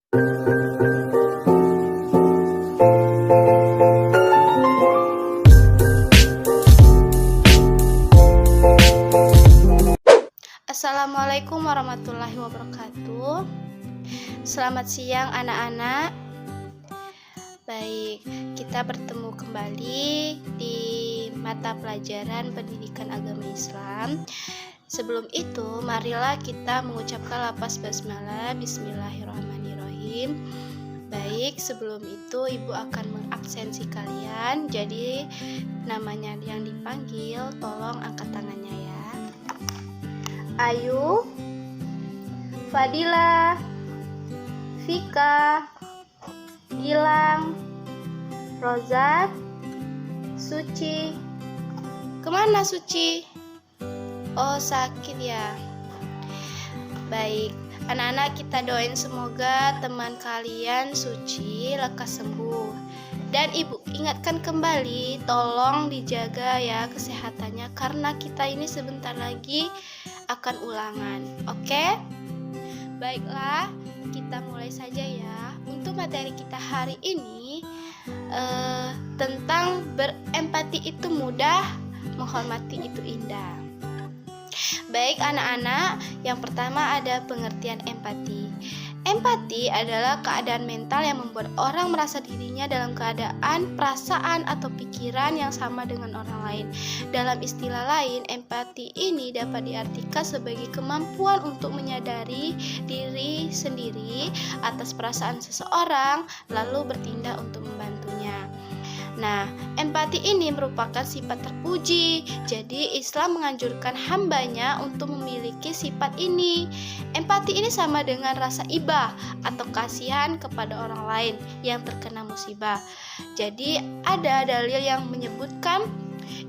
Assalamualaikum warahmatullahi wabarakatuh. Selamat siang anak-anak. Baik, kita bertemu kembali di mata pelajaran pendidikan agama Islam. Sebelum itu, marilah kita mengucapkan lafaz basmalah. Bismillahirrahmanirrahim. Baik, sebelum itu Ibu akan mengabsensi kalian. Jadi, namanya yang dipanggil, tolong angkat tangannya ya. Ayu, Fadila, Vika, Gilang, Rozat, Suci. Kemana Suci? Oh, sakit ya. Baik, anak-anak, kita doain semoga teman kalian Suci lekas sembuh. Dan Ibu ingatkan kembali, tolong dijaga ya kesehatannya, karena kita ini sebentar lagi akan ulangan. Oke? Baiklah, kita mulai saja ya. Untuk materi kita hari ini tentang berempati itu mudah, menghormati itu indah. Baik anak-anak, yang pertama ada pengertian empati. Empati adalah keadaan mental yang membuat orang merasa dirinya dalam keadaan, perasaan, atau pikiran yang sama dengan orang lain. Dalam istilah lain, empati ini dapat diartikan sebagai kemampuan untuk menyadari diri sendiri atas perasaan seseorang, lalu bertindak untuk membantunya. Nah, empati ini merupakan sifat terpuji. Jadi, Islam menganjurkan hambanya untuk memiliki sifat ini. Empati ini sama dengan rasa iba atau kasihan kepada orang lain yang terkena musibah. Jadi, ada dalil yang menyebutkan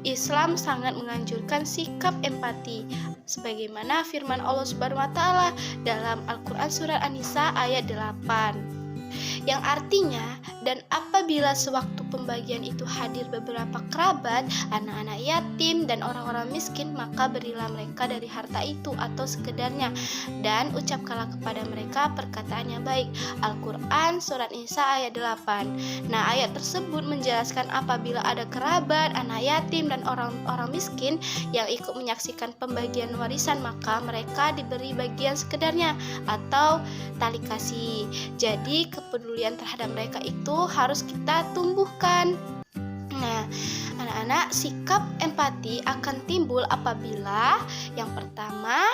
Islam sangat menganjurkan sikap empati, sebagaimana firman Allah Subhanahu wa taala dalam Al-Qur'an surat An-Nisa ayat 8. Yang artinya, dan apabila sewaktu pembagian itu hadir beberapa kerabat, anak-anak yatim, dan orang-orang miskin, maka berilah mereka dari harta itu atau sekedarnya, dan ucapkanlah kepada mereka perkataan yang baik. Al-Quran Surat Nisa ayat 8. Nah, ayat tersebut menjelaskan apabila ada kerabat, anak yatim, dan orang-orang miskin yang ikut menyaksikan pembagian warisan, maka mereka diberi bagian sekedarnya atau tali kasih. Jadi, kepedulian terhadap mereka itu harus kita tumbuhkan. Nah, anak-anak, sikap empati akan timbul apabila yang pertama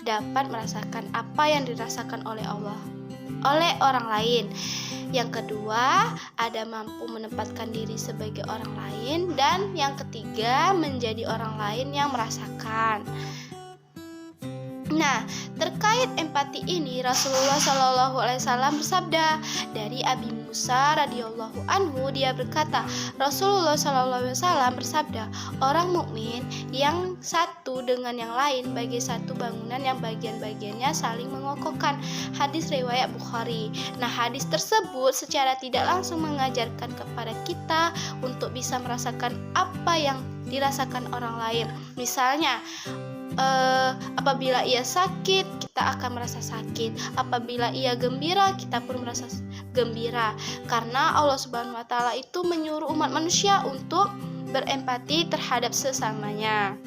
dapat merasakan apa yang dirasakan oleh Allah, oleh orang lain. Yang kedua, ada mampu menempatkan diri sebagai orang lain, dan yang ketiga, menjadi orang lain yang merasakan. Nah, terkait empati ini Rasulullah SAW bersabda. Dari Abi Musa radhiyallahu anhu, dia berkata, Rasulullah SAW bersabda, orang mukmin yang satu dengan yang lain bagai satu bangunan yang bagian-bagiannya saling mengokohkan. Hadis riwayat Bukhari. Nah, hadis tersebut secara tidak langsung mengajarkan kepada kita untuk bisa merasakan apa yang dirasakan orang lain. Misalnya, apabila ia sakit, kita akan merasa sakit. Apabila ia gembira, kita pun merasa gembira. Karena Allah Subhanahu wa taala itu menyuruh umat manusia untuk berempati terhadap sesamanya,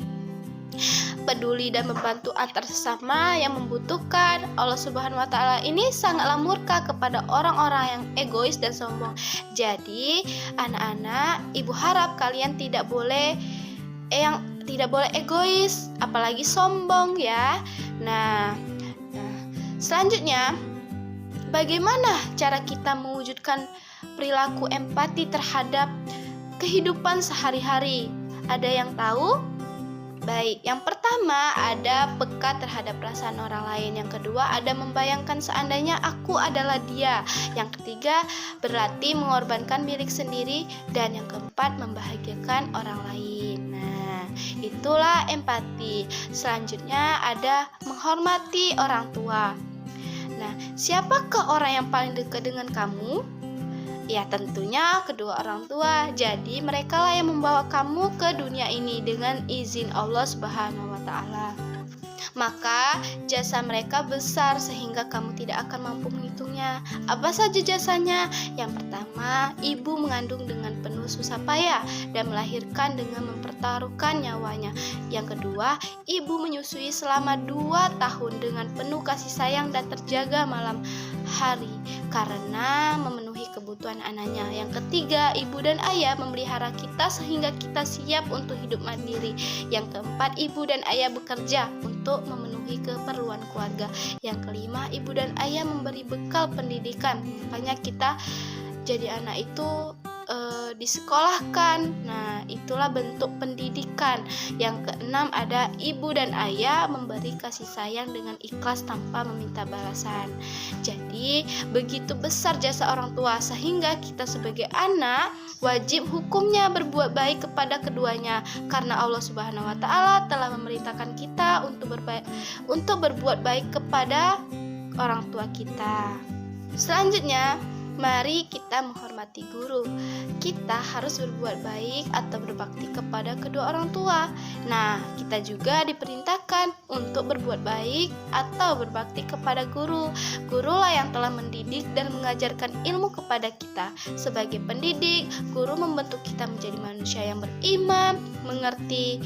peduli dan membantu antar sesama yang membutuhkan. Allah Subhanahu wa taala ini sangatlah murka kepada orang-orang yang egois dan sombong. Jadi, anak-anak, Ibu harap kalian tidak boleh egois, apalagi sombong ya. Nah, selanjutnya, bagaimana cara kita mewujudkan perilaku empati terhadap kehidupan sehari-hari? Ada yang tahu? Baik, yang pertama ada peka terhadap perasaan orang lain. Yang kedua ada membayangkan seandainya aku adalah dia. Yang ketiga berlatih mengorbankan milik sendiri. Dan yang keempat membahagiakan orang lain. Nah, itulah empati. Selanjutnya ada menghormati orang tua. Nah, siapakah orang yang paling dekat dengan kamu? Ya, tentunya kedua orang tua. Jadi mereka lah yang membawa kamu ke dunia ini dengan izin Allah Subhanahu wa taala. maka jasa mereka besar sehingga kamu tidak akan mampu menghitungnya. Apa saja jasanya? Yang pertama, ibu mengandung dengan penuh susah payah dan melahirkan dengan mempertaruhkan nyawanya. Yang kedua, ibu menyusui selama 2 tahun dengan penuh kasih sayang dan terjaga malam hari karena memenuhi kebutuhan anaknya. Yang ketiga, ibu dan ayah memelihara kita sehingga kita siap untuk hidup mandiri. Yang keempat, ibu dan ayah bekerja untuk memenuhi keperluan keluarga. Yang kelima, ibu dan ayah memberi bekal pendidikan. Makanya kita jadi anak itu disekolahkan. Nah, itulah bentuk pendidikan. Yang keenam, ada ibu dan ayah memberi kasih sayang dengan ikhlas tanpa meminta balasan. Jadi, begitu besar jasa orang tua sehingga kita sebagai anak wajib hukumnya berbuat baik kepada keduanya karena Allah Subhanahu wa taala telah memerintahkan kita untuk berbuat baik kepada orang tua kita. Selanjutnya, mari kita menghormati guru. Kita harus berbuat baik atau berbakti kepada kedua orang tua. Nah, kita juga diperintahkan untuk berbuat baik atau berbakti kepada guru. Gurulah yang telah mendidik dan mengajarkan ilmu kepada kita. Sebagai pendidik, guru membentuk kita menjadi manusia yang beriman, mengerti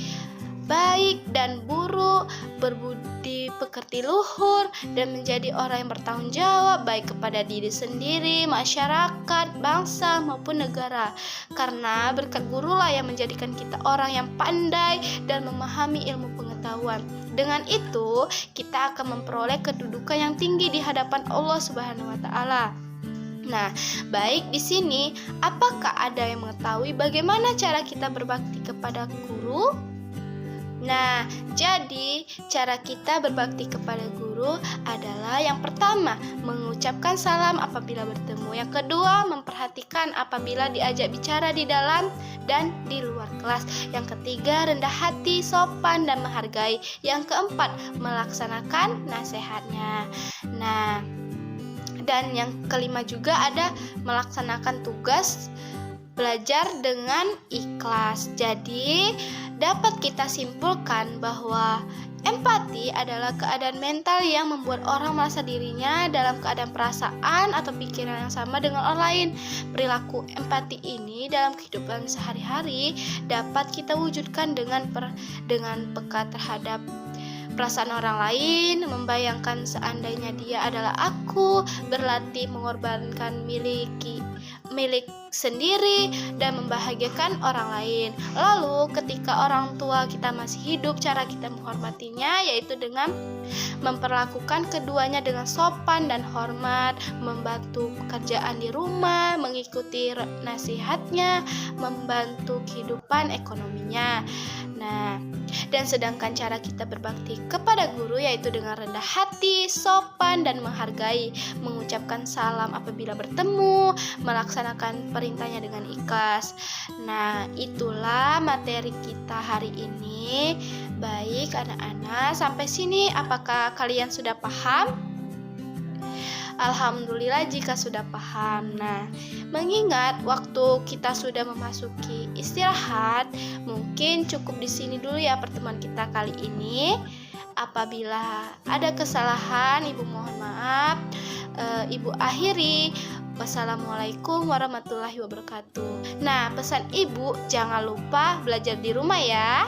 baik dan buruk, berbudi pekerti luhur, dan menjadi orang yang bertanggung jawab baik kepada diri sendiri, masyarakat, bangsa maupun negara. Karena berkat gurulah yang menjadikan kita orang yang pandai dan memahami ilmu pengetahuan. Dengan itu, kita akan memperoleh kedudukan yang tinggi di hadapan Allah Subhanahu wa taala. Nah, baik di sini, apakah ada yang mengetahui bagaimana cara kita berbakti kepada guru? Nah, jadi cara kita berbakti kepada guru adalah yang pertama, mengucapkan salam apabila bertemu. Yang kedua, memperhatikan apabila diajak bicara di dalam dan di luar kelas. Yang ketiga, rendah hati, sopan, dan menghargai. Yang keempat, melaksanakan nasihatnya. Nah, dan yang kelima juga ada melaksanakan tugas belajar dengan ikhlas. Jadi, dapat kita simpulkan bahwa empati adalah keadaan mental yang membuat orang merasa dirinya dalam keadaan perasaan atau pikiran yang sama dengan orang lain. Perilaku empati ini dalam kehidupan sehari-hari dapat kita wujudkan dengan peka terhadap perasaan orang lain, membayangkan seandainya dia adalah aku, berlatih mengorbankan milik sendiri dan membahagiakan orang lain. Lalu ketika orang tua kita masih hidup, cara kita menghormatinya yaitu dengan memperlakukan keduanya dengan sopan dan hormat, membantu pekerjaan di rumah, mengikuti nasihatnya, membantu kehidupan ekonominya. Nah, dan sedangkan cara kita berbakti kepada guru yaitu dengan rendah hati, sopan, dan menghargai, mengucapkan salam apabila bertemu, melaksanakan perintahnya dengan ikhlas. Nah, itulah materi kita hari ini. Baik anak-anak, sampai sini apakah kalian sudah paham? Alhamdulillah jika sudah paham. Nah, mengingat waktu kita sudah memasuki istirahat, mungkin cukup di sini dulu ya pertemuan kita kali ini. Apabila ada kesalahan, Ibu mohon maaf. Ibu akhiri. Wassalamualaikum warahmatullahi wabarakatuh. Nah, pesan Ibu, jangan lupa belajar di rumah ya.